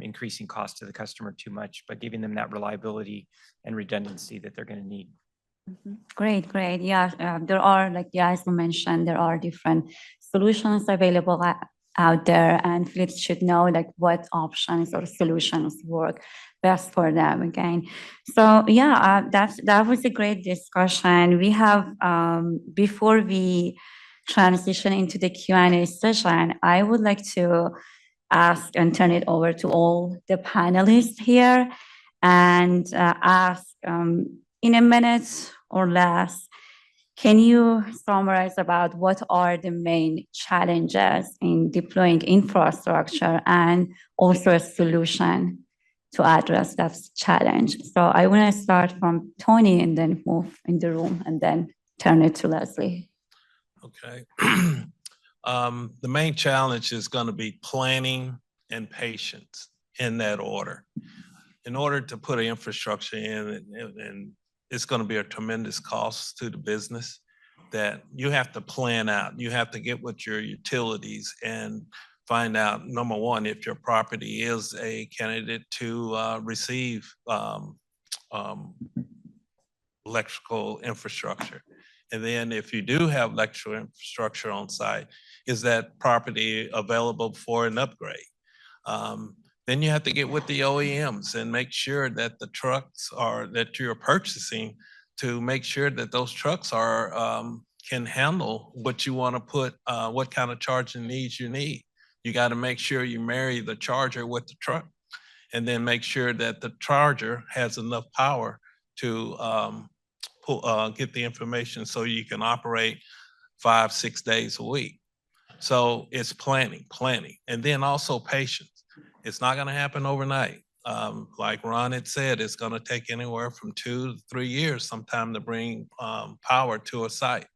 increasing cost to the customer too much, but giving them that reliability and redundancy that they're going to need. Great, great. Yeah, there are, like, yeah, as you mentioned, there are different solutions available out there, and fleets should know like what options or solutions work best for them again. So yeah, that was a great discussion. We have, before we transition into the Q&A session, I would like to ask and turn it over to all the panelists here and ask, in a minute or less, can you summarize about what are the main challenges in deploying infrastructure and also a solution to address that challenge? So I want to start from Tony and then move in the room and then turn it to Leslie. Okay. The main challenge is going to be planning and patience, in that order. In order to put an infrastructure in, and it's going to be a tremendous cost to the business, that you have to plan out. You have to get with your utilities and find out, number one, if your property is a candidate to receive electrical infrastructure. And then if you do have electrical infrastructure on site, is that property available for an upgrade? Then you have to get with the OEMs and make sure that the trucks that you're purchasing, to make sure that those trucks can handle what you want to put, what kind of charging needs you need. You got to make sure you marry the charger with the truck, and then make sure that the charger has enough power to get the information so you can operate 5-6 days a week. So it's planning, and then also patience. It's not going to happen overnight. Like Ron had said, it's going to take anywhere from 2 to 3 years sometime to bring power to a site.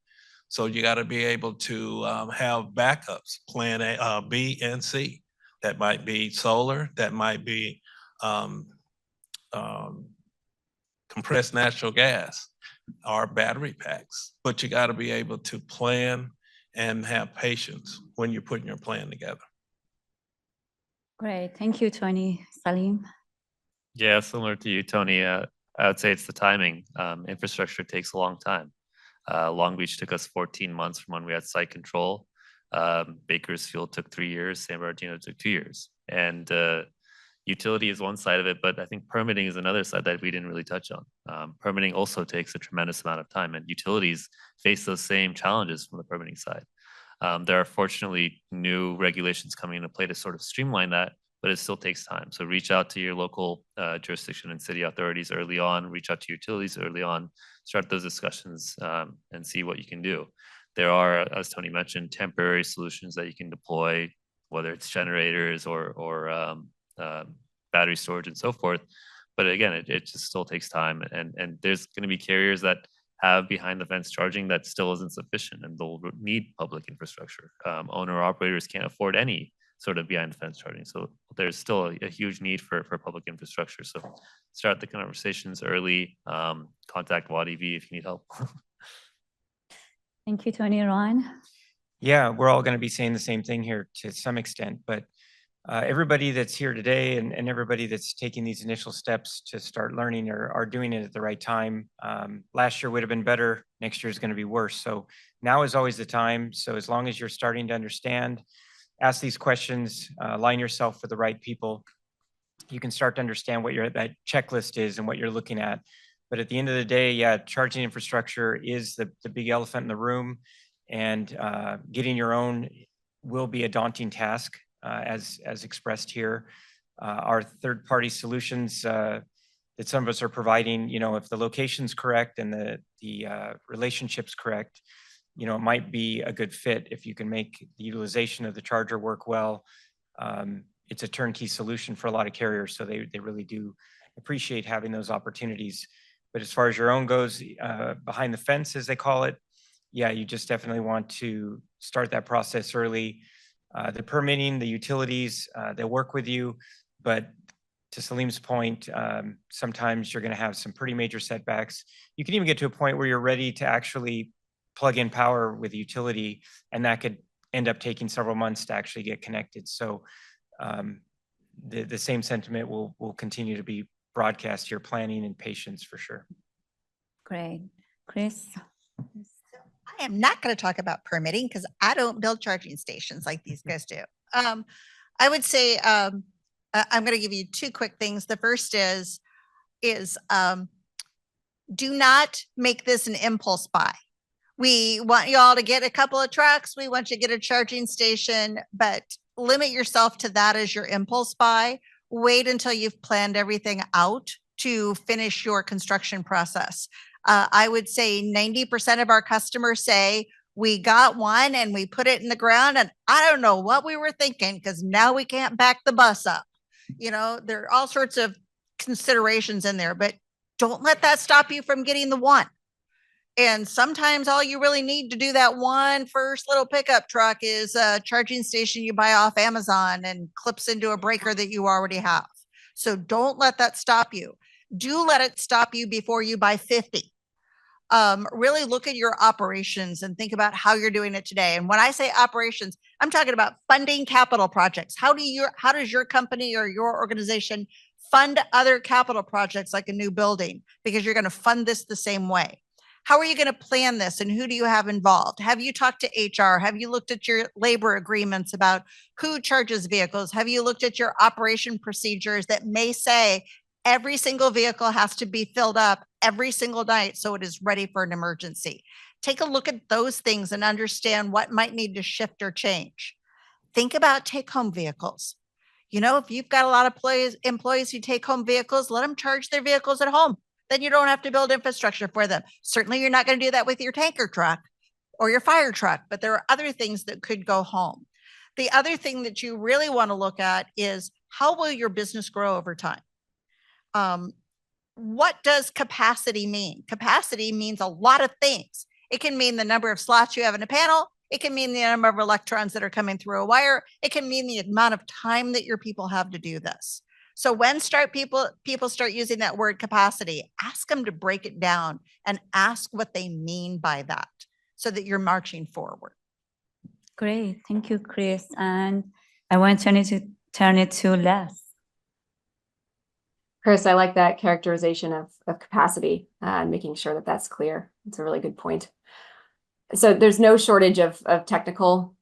So you got to be able to have backups, plan A, B, and C. That might be solar, that might be compressed natural gas or battery packs. But you got to be able to plan and have patience when you're putting your plan together. Great, thank you, Tony. Salim? Yeah, similar to you, Tony. I would say it's the timing. Infrastructure takes a long time. Long Beach took us 14 months from when we had site control. Bakersfield took 3 years. San Bernardino took 2 years. And utility is one side of it, but I think permitting is another side that we didn't really touch on. Permitting also takes a tremendous amount of time, and utilities face those same challenges from the permitting side. There are fortunately new regulations coming into play to sort of streamline that, but it still takes time. So reach out to your local jurisdiction and city authorities early on, reach out to utilities early on, start those discussions and see what you can do. There are, as Tony mentioned, temporary solutions that you can deploy, whether it's generators or battery storage and so forth. But again, it just still takes time. And there's going to be carriers that have behind the fence charging that still isn't sufficient, and they'll need public infrastructure. Owner operators can't afford any sort of behind the fence charging. So there's still a huge need for public infrastructure. So start the conversations early, contact WattEV if you need help. Thank you, Tony. Ron? Yeah, we're all going to be saying the same thing here to some extent, but everybody that's here today and everybody that's taking these initial steps to start learning are doing it at the right time. Last year would have been better. Next year is going to be worse. So now is always the time. So as long as you're starting to understand, ask these questions, line yourself with the right people, you can start to understand what that checklist is and what you're looking at. But at the end of the day, yeah, charging infrastructure is the big elephant in the room, and getting your own will be a daunting task, as expressed here. Our third-party solutions that some of us are providing, if the location's correct and the relationship's correct, it might be a good fit if you can make the utilization of the charger work well. It's a turnkey solution for a lot of carriers, so they really do appreciate having those opportunities. But as far as your own goes, behind the fence, as they call it, yeah, you just definitely want to start that process early. The permitting, the utilities, they'll work with you, but to Salim's point, sometimes you're going to have some pretty major setbacks. You can even get to a point where you're ready to actually plug in power with utility, and that could end up taking several months to actually get connected. So the same sentiment will continue to be broadcast here, planning and patience for sure. Great. Chris? I am not going to talk about permitting because I don't build charging stations like these guys do. I would say I'm going to give you two quick things. The first is do not make this an impulse buy. We want you all to get a couple of trucks. We want you to get a charging station, but limit yourself to that as your impulse buy. Wait until you've planned everything out to finish your construction process. I would say 90% of our customers say, we got one and we put it in the ground and I don't know what we were thinking because now we can't back the bus up. You know, there are all sorts of considerations in there, but don't let that stop you from getting the one. And sometimes all you really need to do that one first little pickup truck is a charging station you buy off Amazon and clips into a breaker that you already have. So don't let that stop you. Do let it stop you before you buy 50. Really look at your operations and think about how you're doing it today. And when I say operations, I'm talking about funding capital projects. How does your company or your organization fund other capital projects like a new building? Because you're going to fund this the same way. How are you going to plan this and who do you have involved? Have you talked to HR? Have you looked at your labor agreements about who charges vehicles? Have you looked at your operation procedures that may say every single vehicle has to be filled up every single night so it is ready for an emergency? Take a look at those things and understand what might need to shift or change. Think about take-home vehicles. You know, if you've got a lot of employees who take home vehicles, let them charge their vehicles at home. Then you don't have to build infrastructure for them. Certainly, you're not going to do that with your tanker truck or your fire truck, but there are other things that could go home. The other thing that you really want to look at is how will your business grow over time? What does capacity mean? Capacity means a lot of things. It can mean the number of slots you have in a panel. It can mean the number of electrons that are coming through a wire. It can mean the amount of time that your people have to do this. So when people start using that word capacity, ask them to break it down and ask what they mean by that so that you're marching forward. Great. Thank you, Chris. And I want to turn it to Les. Chris, I like that characterization of capacity and making sure that that's clear. It's a really good point. So there's no shortage of technical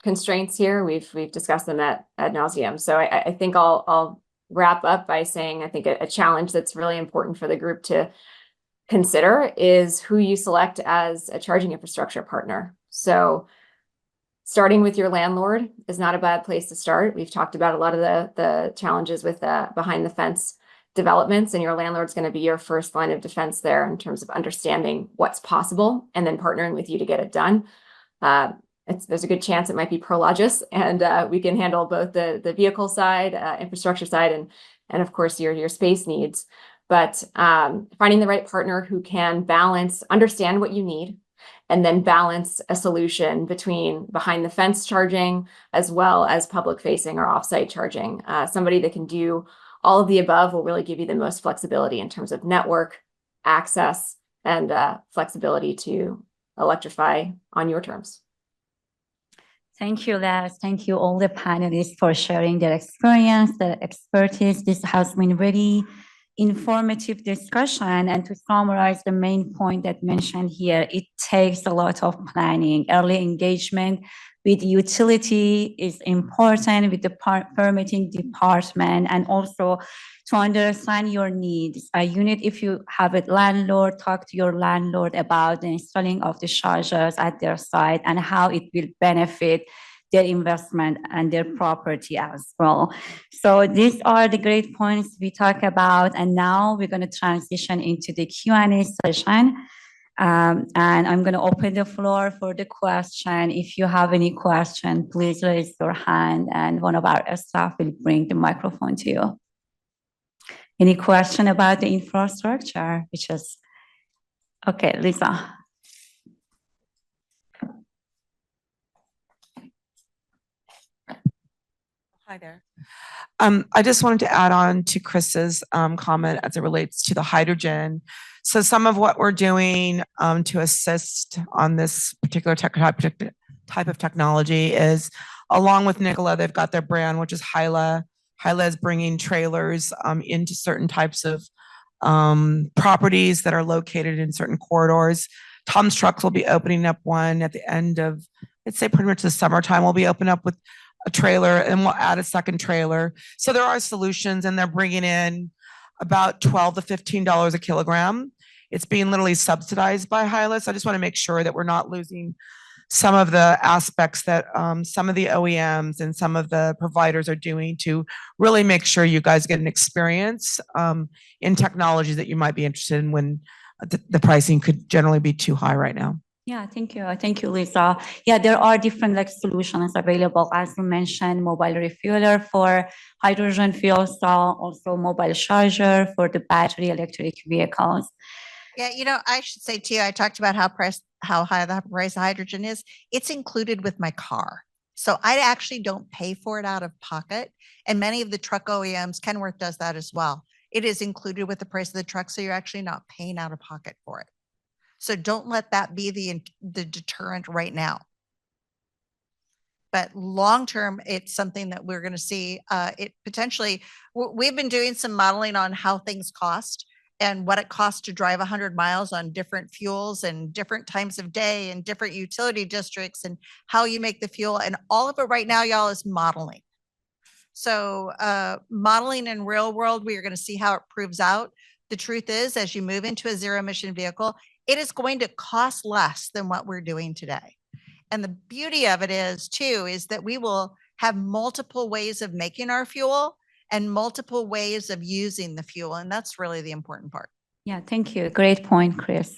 constraints here. We've discussed them ad nauseum. So I think I'll wrap up by saying I think a challenge that's really important for the group to consider is who you select as a charging infrastructure partner. So starting with your landlord is not a bad place to start. We've talked about a lot of the challenges with behind the fence developments, and your landlord's going to be your first line of defense there in terms of understanding what's possible and then partnering with you to get it done. There's a good chance it might be Prologis, and we can handle both the vehicle side, infrastructure side, and of course your space needs. But finding the right partner who can understand what you need, and then balance a solution between behind the fence charging as well as public facing or offsite charging. Somebody that can do all of the above will really give you the most flexibility in terms of network access and flexibility to electrify on your terms. Thank you, Les. Thank you all the panelists for sharing their experience, their expertise. This has been very informative discussion. And to summarize the main point that mentioned here, it takes a lot of planning. Early engagement with utility is important, with the permitting department, and also to understand your needs. If you have a landlord, talk to your landlord about the installing of the chargers at their site and how it will benefit their investment and their property as well. So these are the great points we talk about. And now we're going to transition into the Q&A session. And I'm going to open the floor for the question. If you have any question, please raise your hand and one of our staff will bring the microphone to you. Any question about the infrastructure? Which is, okay, Lisa. Hi there. I just wanted to add on to Chris's comment as it relates to the hydrogen. So some of what we're doing to assist on this particular type of technology is, along with Nikola, they've got their brand, which is Hyla. Hyla is bringing trailers into certain types of properties that are located in certain corridors. Tom's Trucks will be opening up one at the end of, I'd say pretty much the summertime. We'll be opening up with a trailer, and we'll add a second trailer. So there are solutions, and they're bringing in about $12 to $15 a kilogram. It's being literally subsidized by Hyla. So I just want to make sure that we're not losing some of the aspects that some of the OEMs and some of the providers are doing to really make sure you guys get an experience in technologies that you might be interested in when the pricing could generally be too high right now. Yeah, thank you. Thank you, Lisa. Yeah, there are different like solutions available. As you mentioned, mobile refueler for hydrogen fuel cell, also mobile charger for the battery electric vehicles. Yeah, I should say too, I talked about how high the price of hydrogen is. It's included with my car. So I actually don't pay for it out of pocket. And many of the truck OEMs, Kenworth does that as well. It is included with the price of the truck. So you're actually not paying out of pocket for it. So don't let that be the deterrent right now. But long term, it's something that we're going to see. It potentially, we've been doing some modeling on how things cost and what it costs to drive 100 miles on different fuels and different times of day and different utility districts and how you make the fuel. And all of it right now, y'all, is modeling. So modeling in real world, we are going to see how it proves out. The truth is, as you move into a zero emission vehicle, it is going to cost less than what we're doing today. And the beauty of it is too, is that we will have multiple ways of making our fuel and multiple ways of using the fuel. And that's really the important part. Yeah, thank you. Great point, Chris.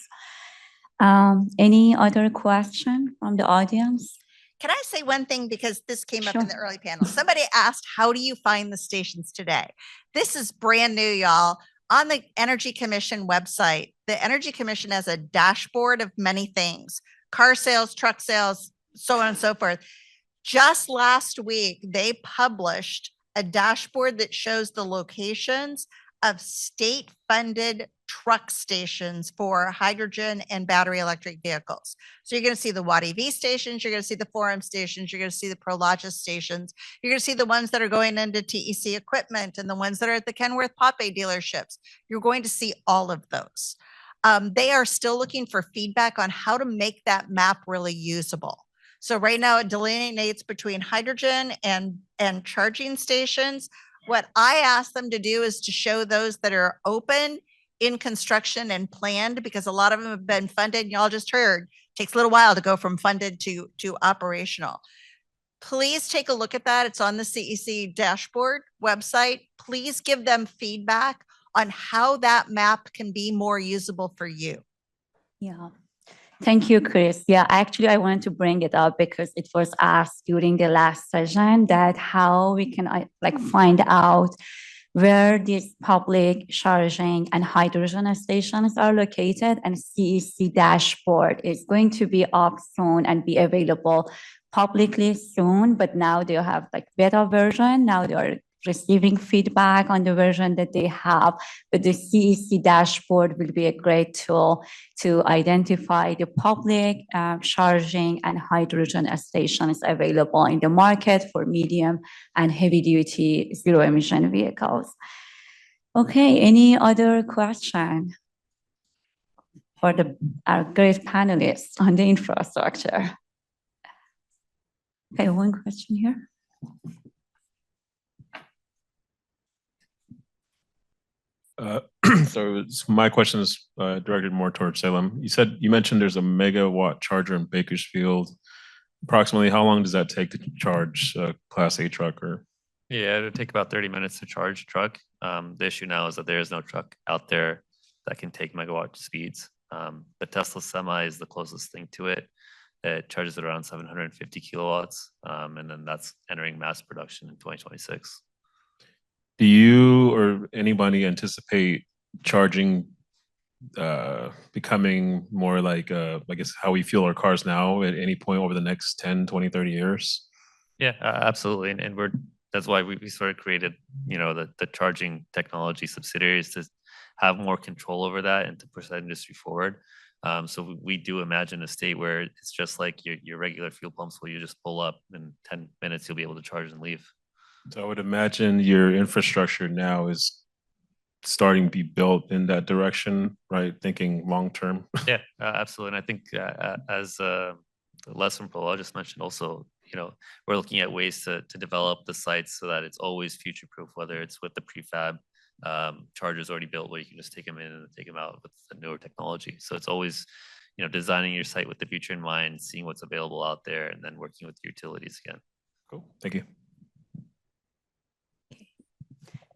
Any other question from the audience? Can I say one thing, because this came up Sure. in the early panel? Somebody asked, how do you find the stations today? This is brand new, y'all. On the Energy Commission website, the Energy Commission has a dashboard of many things: car sales, truck sales, so on and so forth. Just last week, they published a dashboard that shows the locations of state-funded truck stations for hydrogen and battery electric vehicles. So you're going to see the Watt EV stations, you're going to see the Forum stations, you're going to see the Prologis stations, you're going to see the ones that are going into TEC equipment and the ones that are at the Kenworth Pape dealerships. You're going to see all of those. They are still looking for feedback on how to make that map really usable. So right now it delineates between hydrogen and charging stations. What I ask them to do is to show those that are open, in construction and planned, because a lot of them have been funded. And y'all just heard, it takes a little while to go from funded to operational. Please take a look at that. It's on the CEC dashboard website. Please give them feedback on how that map can be more usable for you. Yeah. Thank you, Chris. Yeah, actually, I wanted to bring it up because it was asked during the last session that how we can find out where these public charging and hydrogen stations are located, and CEC dashboard is going to be up soon and be available publicly soon, but now they have beta version. Now they are receiving feedback on the version that they have, but the CEC dashboard will be a great tool to identify the public charging and hydrogen stations available in the market for medium and heavy duty zero emission vehicles. Okay, any other question for our great panelists on the infrastructure? Okay, one question here. So my question is directed more towards Salem. You mentioned there's a megawatt charger in Bakersfield. Approximately how long does that take to charge a Class A truck? Or Yeah, it'll take about 30 minutes to charge a truck. The issue now is that there is no truck out there that can take megawatt speeds. The Tesla Semi is the closest thing to it. It charges at around 750 kilowatts, and then that's entering mass production in 2026. do you you or anybody anticipate charging becoming more like, I guess, how we fuel our cars now at any point over the next 10, 20, 30 years? Yeah, absolutely. And that's why we sort of created, the charging technology subsidiaries to have more control over that and to push that industry forward. So we do imagine a state where it's just like your regular fuel pumps where you just pull up in 10 minutes, you'll be able to charge and leave. So I would imagine your infrastructure now is starting to be built in that direction, right? Thinking long term. Yeah, absolutely. And I think as a lesson pro, I'll just mention also, we're looking at ways to develop the sites so that it's always future proof, whether it's with the prefab chargers already built where you can just take them in and take them out with the newer technology. So it's always, designing your site with the future in mind, seeing what's available out there, and then working with the utilities again. Cool. Thank you.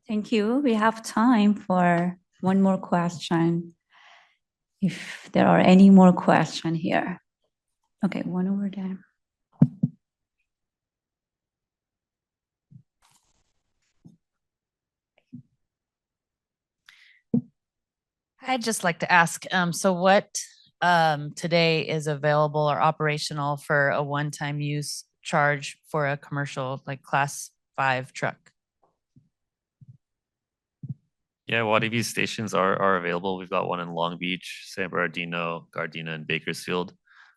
Thank you. We have time for one more question. If there are any more questions here. Okay, one over there. I'd just like to ask, so what today is available or operational for a one-time use charge for a commercial, like Class 5 truck? Yeah, Watt EV stations are available. We've got one in Long Beach, San Bernardino, Gardena, and Bakersfield.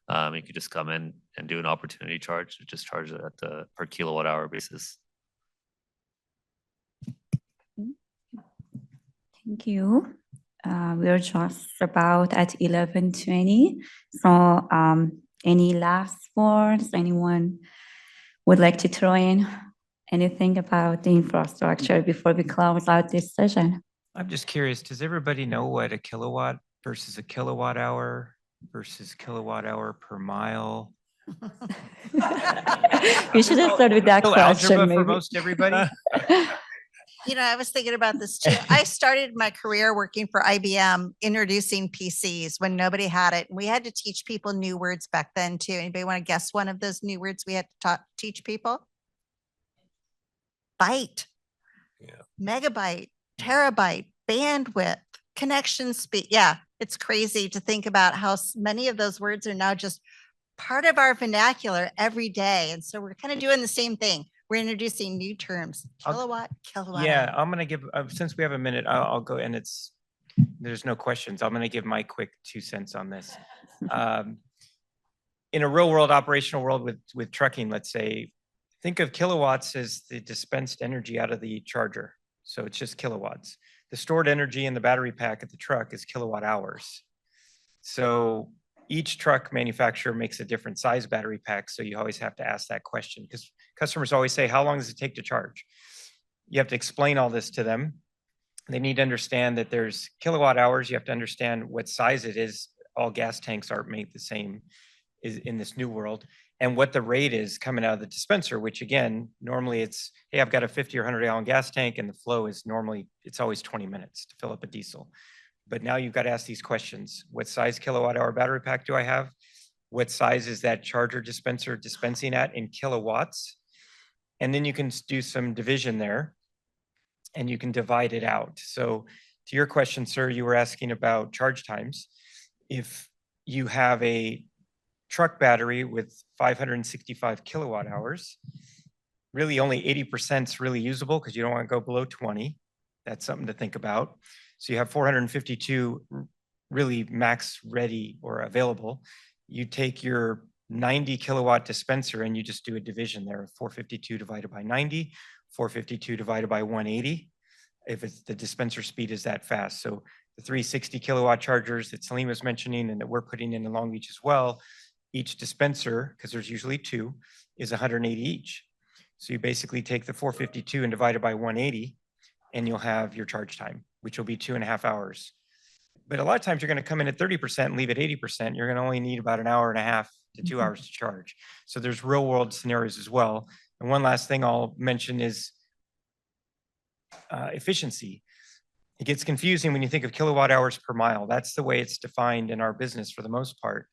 You could just come in and do an opportunity charge, just charge it at the per kilowatt hour basis. Thank you. We're just about at 11:20. So any last words? Anyone would like to throw in anything about the infrastructure before we close out this session? I'm just curious, does everybody know what a kilowatt versus a kilowatt hour versus kilowatt hour per mile? We should have started with that Still question, algebra for maybe. most everybody? I was thinking about this too. I started my career working for IBM, introducing PCs when nobody had it. And we had to teach people new words back then too. Anybody want to guess one of those new words we had to teach people? Byte. Yeah. Megabyte, terabyte, bandwidth, connection speed. Yeah, it's crazy to think about how many of those words are now just part of our vernacular every day. And so we're kind of doing the same thing. We're introducing new terms, kilowatt. Yeah, hour. I'm gonna give, since we have a minute, I'll go, and there's no questions. I'm gonna give my quick 2 cents on this. In a real world, operational world with trucking, let's say, think of kilowatts as the dispensed energy out of the charger. So it's just kilowatts. The stored energy in the battery pack at the truck is kilowatt hours. So each truck manufacturer makes a different size battery pack. So you always have to ask that question because customers always say, how long does it take to charge? You have to explain all this to them. They need to understand that there's kilowatt hours. You have to understand what size it is. All gas tanks aren't made the same in this new world. And what the rate is coming out of the dispenser, which again, normally it's, hey, I've got a 50 or 100 gallon gas tank and the flow is normally, it's always 20 minutes to fill up a diesel. But now you've got to ask these questions. What size kilowatt hour battery pack do I have? What size is that charger dispenser dispensing at in kilowatts? And then you can do some division there and you can divide it out. So to your question, sir, you were asking about charge times. If you have a truck battery with 565 kilowatt hours, really only 80% is really usable because you don't want to go below 20. That's something to think about. So you have 452 really max ready or available. You take your 90 kilowatt dispenser and you just do a division there of 452 divided by 90, 452 divided by 180, if it's the dispenser speed is that fast. So the 360 kilowatt chargers that Salim was mentioning and that we're putting in Long Beach as well, each dispenser, because there's usually 2, is 180 each. So you basically take the 452 and divide it by 180 and you'll have your charge time, which will be 2.5 hours. But a lot of times you're going to come in at 30% and leave at 80%. You're going to only need about an hour and a half to 2 hours to charge. So there's real world scenarios as well. And one last thing I'll mention is efficiency. It gets confusing when you think of kilowatt hours per mile. That's the way it's defined in our business for the most part.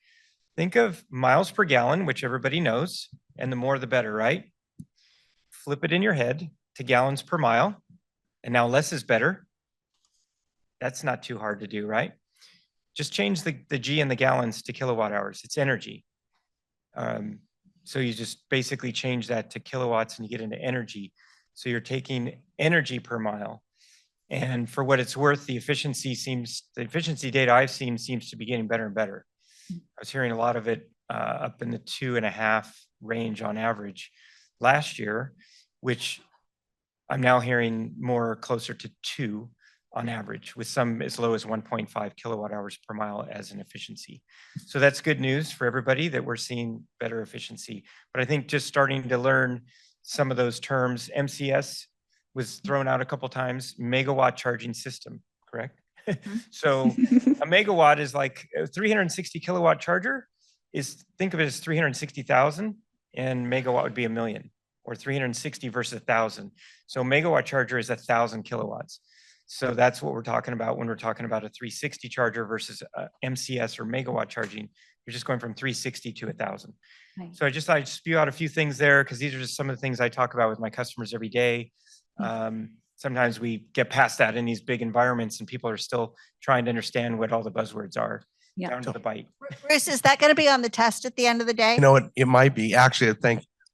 Think of miles per gallon, which everybody knows, and the more the better, right? Flip it in your head to gallons per mile. And now less is better. That's not too hard to do, right? Just change the G and the gallons to kilowatt hours. It's energy. So you just basically change that to kilowatts and you get into energy. So you're taking energy per mile. And for what it's worth, the efficiency data I've seen seems to be getting better and better. I was hearing a lot of it up in the 2.5 range on average last year, which I'm now hearing more closer to 2 on average, with some as low as 1.5 kilowatt hours per mile as an efficiency. So that's good news for everybody that we're seeing better efficiency. But I think just starting to learn some of those terms, MCS was thrown out a couple times, megawatt charging system, correct? So a megawatt is like a 360 kilowatt charger think of it as 360,000, and megawatt would be 1 million, or 360 versus 1,000. So megawatt charger is 1,000 kilowatts. So that's what we're talking about when we're talking about a 360 charger versus MCS or megawatt charging. You're just going from 360 to 1,000. Right. So I spew out a few things there because these are just some of the things I talk about with my customers every day. Sometimes we get past that in these big environments and people are still trying to understand what all the buzzwords are down to the bite. Bruce, is that going to be on the test at the end of the day? You know, it might be. Actually,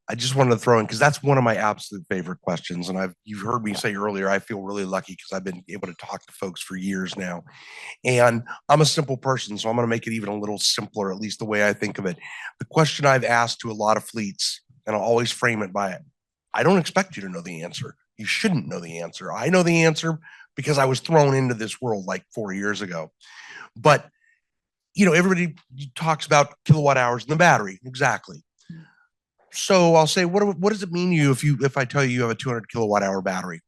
I just wanted to throw in, because that's one of my absolute favorite questions. And you've heard me say earlier, I feel really lucky because I've been able to talk to folks for years now. And I'm a simple person, so I'm going to make it even a little simpler, at least the way I think of it. The question I've asked to a lot of fleets, and I'll always frame it by it, I don't expect you to know the answer. You shouldn't know the answer. I know the answer because I was thrown into this world like 4 years ago. But, you know, everybody talks about kilowatt hours in the battery. Exactly. So I'll say, what does it mean to you if I tell you you have a 200 kilowatt hour battery?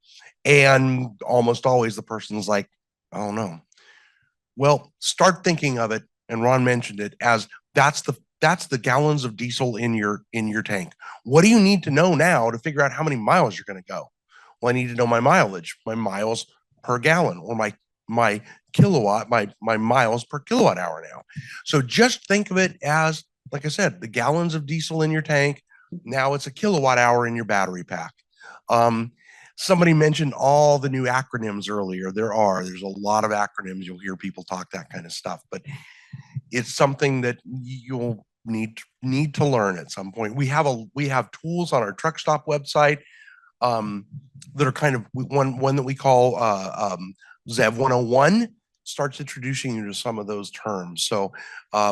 And almost always the person's like, I don't know. Well, start thinking of it, and Ron mentioned it, as that's the gallons of diesel in your tank. What do you need to know now to figure out how many miles you're going to go? Well, I need to know my mileage, my miles per gallon, or my kilowatt, my miles per kilowatt hour now. So just think of it as, like I said, the gallons of diesel in your tank. Now it's a kilowatt hour in your battery pack. Somebody mentioned all the new acronyms earlier. There's a lot of acronyms. You'll hear people talk that kind of stuff, but it's something that you'll need to learn at some point. We have tools on our truck stop website that are kind of one that we call ZEV 101, starts introducing you to some of those terms. So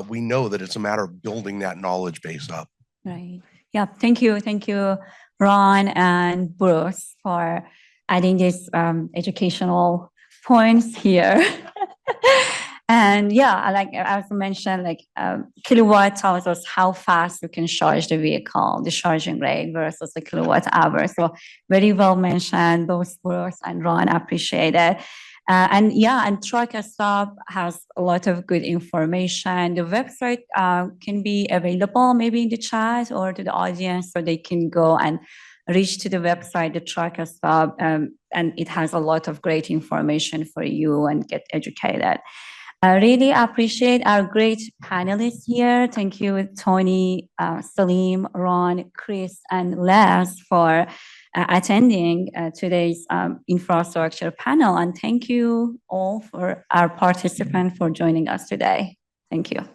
we know that it's a matter of building that knowledge base up. Right. Yeah. Thank you, Ron and Bruce, for adding these educational points here. And yeah, like as I mentioned, kilowatt tells us how fast we can charge the vehicle, the charging rate versus the kilowatt hour. So very well mentioned, both Bruce and Ron, appreciate it. And Truck Stop has a lot of good information. The website can be available maybe in the chat or to the audience, so they can go and reach to the website, the Truck Stop, and it has a lot of great information for you and get educated. I really appreciate our great panelists here. Thank you, Tony, Salim, Ron, Chris, and Les for attending today's infrastructure panel. And thank you all for our participants for joining us today. Thank you.